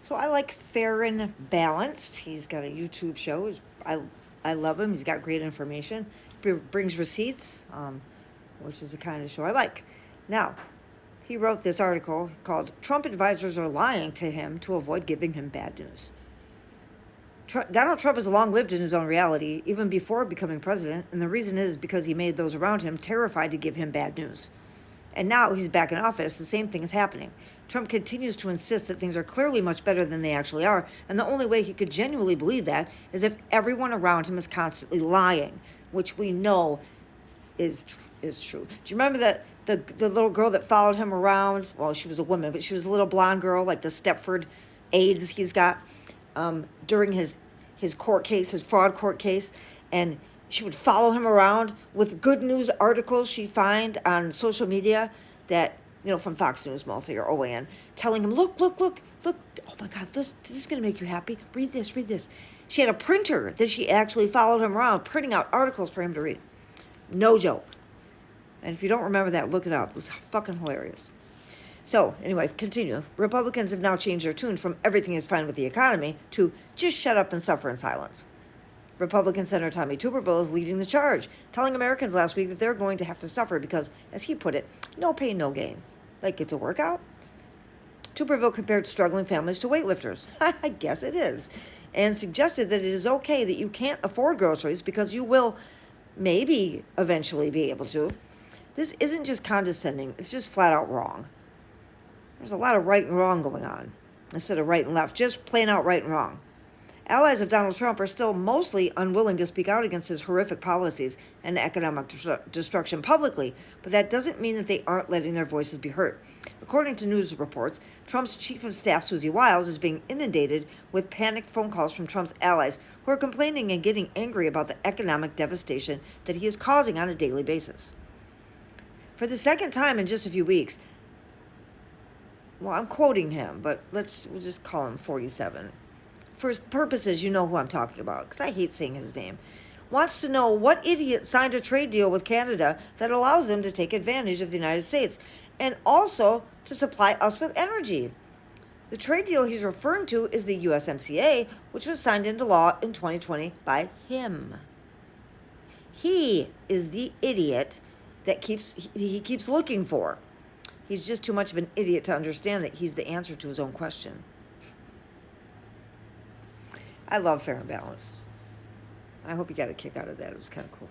So I like Fair and Balanced. He's got a YouTube show. I love him. He's got great information. Brings receipts, which is the kind of show I like. Now, he wrote this article called Trump Advisors Are Lying to Him to Avoid Giving Him Bad News. Donald Trump has long lived in his own reality, even before becoming president, and the reason is because he made those around him terrified to give him bad news. And now he's back in office, the same thing is happening. Trump continues to insist that things are clearly much better than they actually are, and the only way he could genuinely believe that is if everyone around him is constantly lying, which we know is true. Do you remember that the little girl that followed him around? Well, she was a woman, but she was a little blonde girl, like the Stepford aides he's got, during his court case, his fraud court case, and she would follow him around with good news articles she'd find on social media that, from Fox News mostly or OAN, telling him, look, oh my God, this is going to make you happy. Read this. She had a printer that she actually followed him around, printing out articles for him to read. No joke. And if you don't remember that, look it up. It was fucking hilarious. So, anyway, continue. Republicans have now changed their tune from everything is fine with the economy to just shut up and suffer in silence. Republican Senator Tommy Tuberville is leading the charge, telling Americans last week that they're going to have to suffer because, as he put it, no pain, no gain. Like it's a workout? Tuberville compared struggling families to weightlifters. I guess it is. And suggested that it is okay that you can't afford groceries because you will maybe eventually be able to. This isn't just condescending. It's just flat out wrong. There's a lot of right and wrong going on instead of right and left, just plain out right and wrong. Allies of Donald Trump are still mostly unwilling to speak out against his horrific policies and economic destruction publicly, but that doesn't mean that they aren't letting their voices be heard. According to news reports, Trump's chief of staff, Susie Wiles, is being inundated with panicked phone calls from Trump's allies who are complaining and getting angry about the economic devastation that he is causing on a daily basis. For the second time in just a few weeks, well, I'm quoting him, but we'll just call him 47. For his purposes, you know who I'm talking about, because I hate saying his name, wants to know what idiot signed a trade deal with Canada that allows them to take advantage of the United States and also to supply us with energy. The trade deal he's referring to is the USMCA, which was signed into law in 2020 by him. He is the idiot that he keeps looking for. He's just too much of an idiot to understand that he's the answer to his own question. I love Fair and Balanced. I hope you got a kick out of that. It was kind of cool.